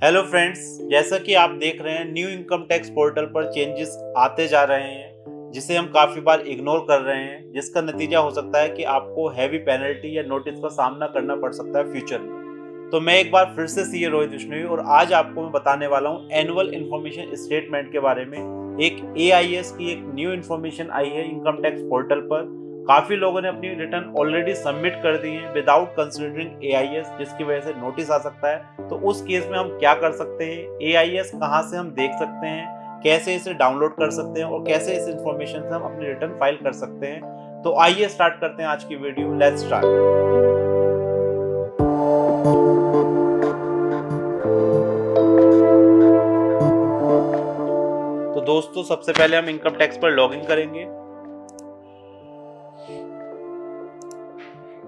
Hello friends, जैसा कि आप देख रहे हैं न्यू इनकम टैक्स पोर्टल पर चेंजेस आते जा रहे हैं जिसे हम काफ़ी बार इग्नोर कर रहे हैं, जिसका नतीजा हो सकता है कि आपको हैवी पेनल्टी या नोटिस का सामना करना पड़ सकता है फ्यूचर में। तो मैं एक बार फिर से सीए रोहित बिश्नोई और आज आपको मैं बताने वाला हूँ एनुअल इन्फॉर्मेशन स्टेटमेंट के बारे में। एक एआईएस की एक न्यू इन्फॉर्मेशन आई है इनकम टैक्स पोर्टल पर। काफ़ी लोगों ने अपनी रिटर्न ऑलरेडी सबमिट कर दी है विदाउट कंसिडरिंग एआईएस, जिसकी वजह से नोटिस आ सकता है। तो उस केस में हम क्या कर सकते हैं, एआईएस कहाँ से हम देख सकते हैं, कैसे इसे डाउनलोड कर सकते हैं और कैसे इस इंफॉर्मेशन से हम अपनी रिटर्न फाइल कर सकते हैं। तो आइए स्टार्ट करते हैं आज की वीडियो। Let's start. तो दोस्तों, सबसे पहले हम इनकम टैक्स पर लॉगिन करेंगे।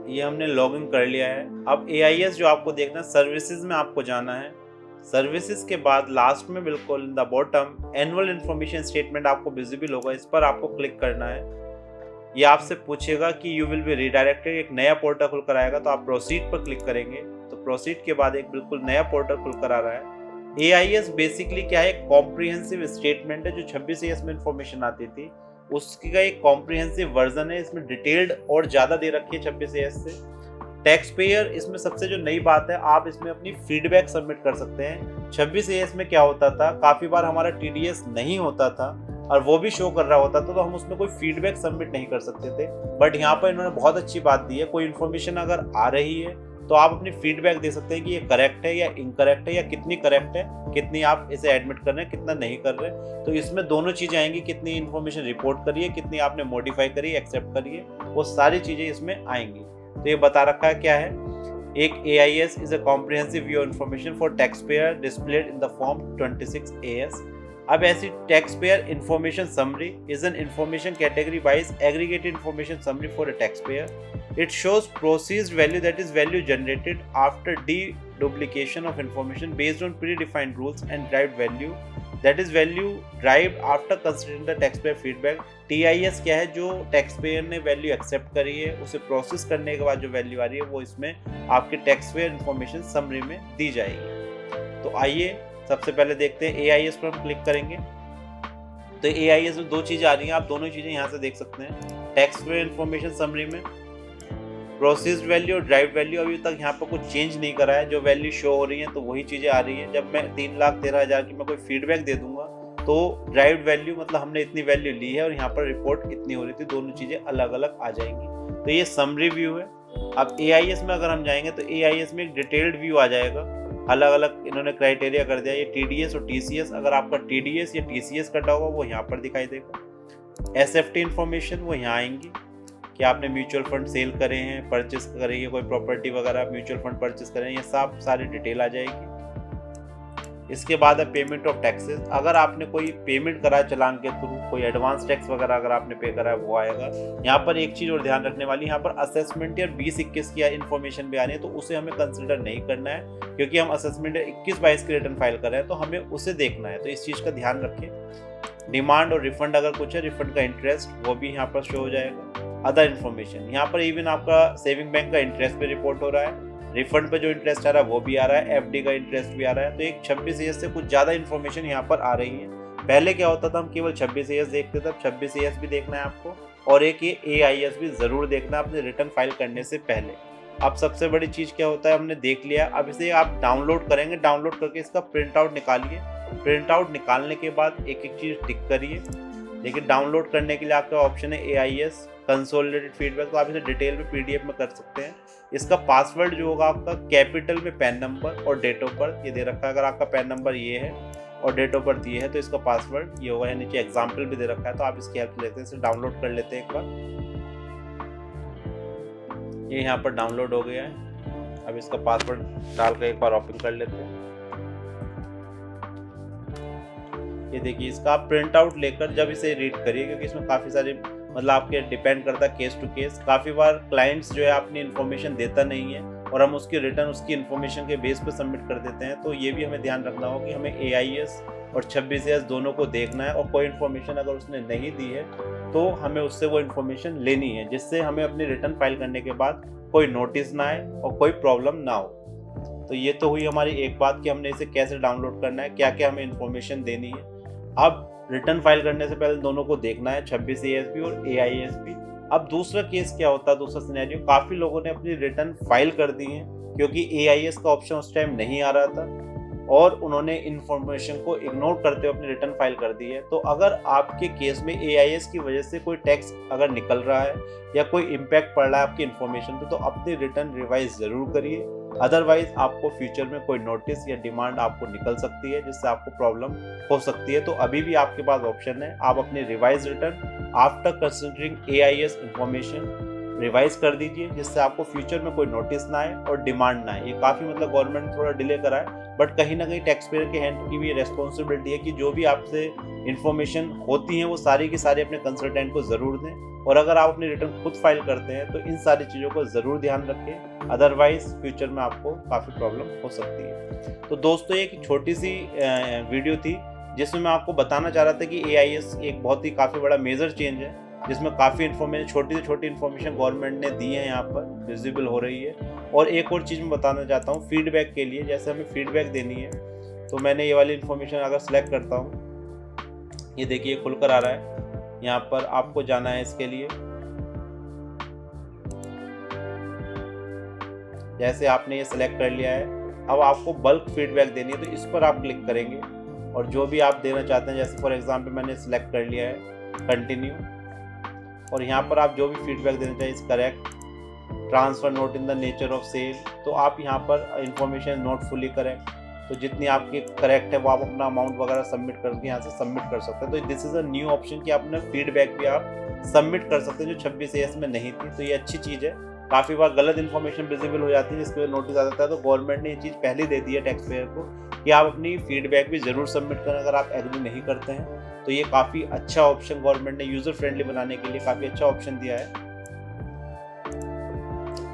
ये हमने लॉगिन कर लिया है। अब एआईएस जो आपको देखना है, सर्विसेज में आपको जाना है। सर्विसेज के बाद लास्ट में बिल्कुल in the bottom annual information statement आपको विजिबल होगा, इस पर आपको क्लिक करना है। ये आपसे पूछेगा कि यू विल बी रिडायरेक्टेड, एक नया पोर्टल खुलकर आएगा, तो आप प्रोसीड पर क्लिक करेंगे। तो प्रोसीड के बाद एक बिल्कुल नया पोर्टल खुलकर आ रहा है। एआईएस बेसिकली क्या है, एक कॉम्प्रिहेंसिव स्टेटमेंट है जो 26 ईएस में इंफॉर्मेशन आती थी, उसकी का एक कॉम्प्रिहेंसिव वर्जन है। इसमें डिटेल्ड और ज़्यादा दे रखी है 26 एएस से। टैक्स पेयर इसमें सबसे जो नई बात है, आप इसमें अपनी फीडबैक सबमिट कर सकते हैं। 26 एएस में क्या होता था, काफ़ी बार हमारा टीडीएस नहीं होता था और वो भी शो कर रहा होता था, तो हम उसमें कोई फीडबैक सबमिट नहीं कर सकते थे। बट यहाँ पर इन्होंने बहुत अच्छी बात दी है, कोई इन्फॉर्मेशन अगर आ रही है तो आप अपनी फीडबैक दे सकते हैं कि ये करेक्ट है या इनकरेक्ट है, या कितनी करेक्ट है, कितनी आप इसे एडमिट कर रहे हैं, कितना नहीं कर रहे हैं। तो इसमें दोनों चीज़ें आएंगी, कितनी इन्फॉर्मेशन रिपोर्ट करिए, कितनी आपने मॉडिफाई करी, एक्सेप्ट करिए, वो सारी चीज़ें इसमें आएंगी। तो ये बता रखा है क्या है, एक AIS is a comprehensive view information for tax payer displayed in the form 26 AS। अब ऐसी tax payer information summary is an information category wise aggregated information summary for a tax payer. It shows processed value, that is value generated after deduplication of information based on predefined rules, and derived value, that is value derived after considering the taxpayer feedback। TIS क्या है, जो tax payer ने value accept करी है, उसे process करने के बाद जो वैल्यू आ रही है वो इसमें आपके टैक्स पेयर इन्फॉर्मेशन समरी में दी जाएगी। तो आइए सबसे पहले देखते हैं AIS पर हम क्लिक करेंगे। तो AIS में दो चीज़ें आ रही हैं, आप दोनों चीज़ें यहाँ से देख सकते हैं। टैक्स पेयर इन्फॉर्मेशन समरी में प्रोसेस्ड वैल्यू और ड्राइव वैल्यू अभी तक यहाँ पर कुछ चेंज नहीं करा है, जो वैल्यू शो हो रही है तो वही चीज़ें आ रही हैं। जब मैं 3,13,000 की मैं कोई फीडबैक दे दूंगा तो ड्राइव वैल्यू मतलब हमने इतनी वैल्यू ली है और यहाँ पर रिपोर्ट इतनी हो रही थी, दोनों चीज़ें अलग अलग आ जाएंगी। तो ये समरी व्यू है। अब AIS में अगर हम जाएंगे तो AIS में एक डिटेल्ड व्यू आ जाएगा। अलग अलग इन्होंने क्राइटेरिया कर दिया, ये TDS और TCS, अगर आपका TDS या TCS कटा होगा वो यहाँ पर दिखाई देगा। SFT इन्फॉर्मेशन वो यहाँ आएंगी कि आपने म्यूचुअल फंड सेल करे हैं, परचेस करे हैं, कोई प्रॉपर्टी वगैरह म्यूचुअल फंड परचेस करें, ये सब सारी डिटेल आ जाएगी। इसके बाद है पेमेंट ऑफ टैक्सेस। अगर आपने कोई पेमेंट करा है चलान के थ्रू, कोई एडवांस टैक्स वगैरह अगर आपने पे करा है वो आएगा। यहाँ पर एक चीज़ और ध्यान रखने वाली, यहाँ पर असेसमेंट या 20-21 की इन्फॉर्मेशन भी आ रही है, तो उसे हमें कंसिडर नहीं करना है, क्योंकि हम असेसमेंट 21-22 की रिटर्न फाइल कर रहे हैं, तो हमें उसे देखना है। तो इस चीज़ का ध्यान रखें। डिमांड और रिफंड अगर कुछ है, रिफंड का इंटरेस्ट वो भी यहाँ पर शो हो जाएगा। अदर इन्फॉर्मेशन, यहाँ पर इवन आपका सेविंग बैंक का इंटरेस्ट पे रिपोर्ट हो रहा है, रिफंड पे जो इंटरेस्ट आ रहा है वो भी आ रहा है, FD का इंटरेस्ट भी आ रहा है। तो एक 26 AS से कुछ ज़्यादा इन्फॉर्मेशन यहाँ पर आ रही है। पहले क्या होता था, हम केवल 26 AS देखते थे, अब 26 AS भी देखना है आपको, और एक ये AIS भी ज़रूर देखना है अपने रिटर्न फाइल करने से पहले। अब सबसे बड़ी चीज़ क्या होता है, हमने देख लिया, अब इसे आप डाउनलोड करेंगे। डाउनलोड करके इसका प्रिंट आउट निकालिए। प्रिंट आउट निकालने के बाद एक एक चीज़ टिक करिए। लेकिन डाउनलोड करने के लिए आपका ऑप्शन है AIS कंसोलिडेटेड फीडबैक, तो आप इसे डिटेल में PDF में कर सकते हैं। इसका पासवर्ड जो होगा आपका कैपिटल में पैन नंबर और डेट ऑफ बर्थ ये दे रखा है। अगर आपका पैन नंबर ये है और डेट ऑफ बर्थ ये है तो इसका पासवर्ड ये होगा। नीचे एग्जाम्पल भी दे रखा है, तो आप इसकी हेल्प लेते हैं। इसे डाउनलोड कर लेते हैं एक बार। ये यहाँ पर डाउनलोड हो गया है। अब इसका पासवर्ड डाल कर एक बार ओपन कर लेते हैं। ये देखिए, इसका आप प्रिंट आउट लेकर जब इसे रीड करिए, क्योंकि इसमें काफ़ी सारे मतलब आपके डिपेंड करता है केस टू केस। काफ़ी बार क्लाइंट्स जो है अपनी इन्फॉर्मेशन देता नहीं है और हम उसकी रिटर्न उसकी इन्फॉर्मेशन के बेस पे सबमिट कर देते हैं। तो ये भी हमें ध्यान रखना होगा कि हमें AIS और 26 AS दोनों को देखना है, और कोई इन्फॉर्मेशन अगर उसने नहीं दी है तो हमें उससे वो इन्फॉर्मेशन लेनी है, जिससे हमें अपनी रिटर्न फाइल करने के बाद कोई नोटिस ना आए और कोई प्रॉब्लम ना हो। तो ये तो हुई हमारी एक बात कि हमने इसे कैसे डाउनलोड करना है, क्या क्या हमें इन्फॉर्मेशन देनी है। अब रिटर्न फाइल करने से पहले दोनों को देखना है, 26 ASP और AISP। अब दूसरा केस क्या होता है, दूसरा सिनेरियो, काफ़ी लोगों ने अपनी रिटर्न फाइल कर दी है क्योंकि AIS का ऑप्शन उस टाइम नहीं आ रहा था और उन्होंने इन्फॉर्मेशन को इग्नोर करते हुए अपनी रिटर्न फाइल कर दी है। तो अगर आपके केस में AIS की वजह से कोई टैक्स अगर निकल रहा है या कोई इम्पैक्ट पड़ रहा है आपकी इन्फॉर्मेशन पे, तो अपनी रिटर्न रिवाइज ज़रूर करिए। अदरवाइज आपको फ्यूचर में कोई नोटिस या डिमांड आपको निकल सकती है जिससे आपको प्रॉब्लम हो सकती है। तो अभी भी आपके पास ऑप्शन है, आप अपनी revise return after considering AIS information revise कर दीजिए जिससे आपको फ्यूचर में कोई नोटिस ना आए और डिमांड ना आए। ये काफ़ी मतलब गवर्नमेंट ने थोड़ा डिले करा है, बट कहीं ना कहीं टैक्स पेयर के हैंड की भी रेस्पॉन्सिबिलिटी है कि जो भी आपसे इन्फॉर्मेशन होती है वो सारी की सारी अपने कंसल्टेंट को ज़रूर दें। और अगर आप अपनी रिटर्न खुद फाइल करते हैं तो इन सारी चीज़ों को ज़रूर ध्यान रखें, अदरवाइज फ्यूचर में आपको काफ़ी प्रॉब्लम हो सकती है। तो दोस्तों एक छोटी सी वीडियो थी जिसमें मैं आपको बताना चाह रहा था कि AIS एक बहुत ही काफ़ी बड़ा मेजर चेंज है जिसमें काफ़ी इन्फॉर्मेशन, छोटी से छोटी इन्फॉर्मेशन गवर्नमेंट ने दी है, यहाँ पर विजिबल हो रही है। और एक और चीज़ मैं बताना चाहता हूँ फीडबैक के लिए, जैसे हमें फीडबैक देनी है तो मैंने ये वाली इन्फॉर्मेशन अगर सेलेक्ट करता हूँ, ये देखिए खुलकर आ रहा है। यहाँ पर आपको जाना है इसके लिए, जैसे आपने ये सिलेक्ट कर लिया है, अब आपको बल्क फीडबैक देनी है तो इस पर आप क्लिक करेंगे और जो भी आप देना चाहते हैं, जैसे फॉर एग्जांपल मैंने सिलेक्ट कर लिया है कंटिन्यू, और यहाँ पर आप जो भी फीडबैक देना चाहिए, इस correct, transfer not in the nature of sale, तो आप यहाँ पर इंफॉर्मेशन नोट फुली करेक्ट, तो जितनी आपकी करेक्ट है वो आप अपना अमाउंट वगैरह सबमिट करके यहाँ से सबमिट कर सकते हैं। तो this is a new option कि आप अपना फीडबैक भी आप सबमिट कर सकते हैं जो 26 AS में नहीं थी। तो ये अच्छी चीज़ है। काफ़ी बार गलत इन्फॉर्मेशन विजिबल हो जाती है जिसके वजह नोटिस आ जाता है, तो गवर्नमेंट ने ये चीज़ पहले दे दी है टैक्स पेयर को कि आप अपनी फीडबैक भी ज़रूर सबमिट करें अगर आप एग्री नहीं करते हैं। तो ये काफ़ी अच्छा ऑप्शन गवर्नमेंट ने यूज़र फ्रेंडली बनाने के लिए काफ़ी अच्छा ऑप्शन दिया है।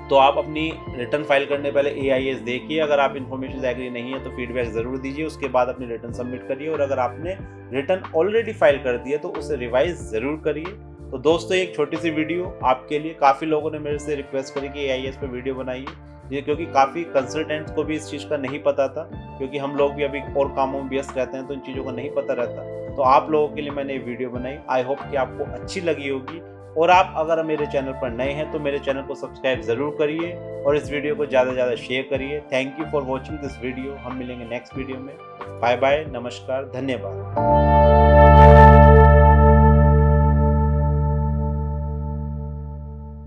तो आप अपनी रिटर्न फाइल करने पहले AIS देखिए, अगर आप इन्फॉर्मेशन एग्री नहीं है तो फीडबैक ज़रूर दीजिए, उसके बाद अपनी रिटर्न सबमिट करिए, और अगर आपने रिटर्न ऑलरेडी फाइल कर दी है तो उसे रिवाइज ज़रूर करिए। तो दोस्तों एक छोटी सी वीडियो आपके लिए, काफ़ी लोगों ने मेरे से रिक्वेस्ट करी कि AIS पे वीडियो बनाइए, ये क्योंकि काफ़ी कंसल्टेंट्स को भी इस चीज़ का नहीं पता था, क्योंकि हम लोग भी अभी और कामों में व्यस्त रहते हैं तो इन चीज़ों का नहीं पता रहता। तो आप लोगों के लिए मैंने ये वीडियो बनाई, आई होप कि आपको अच्छी लगी होगी। और आप अगर मेरे चैनल पर नए हैं तो मेरे चैनल को सब्सक्राइब ज़रूर करिए और इस वीडियो को ज़्यादा से ज़्यादा शेयर करिए। Thank you for watching this video. हम मिलेंगे नेक्स्ट वीडियो में। बाय बाय, नमस्कार, धन्यवाद।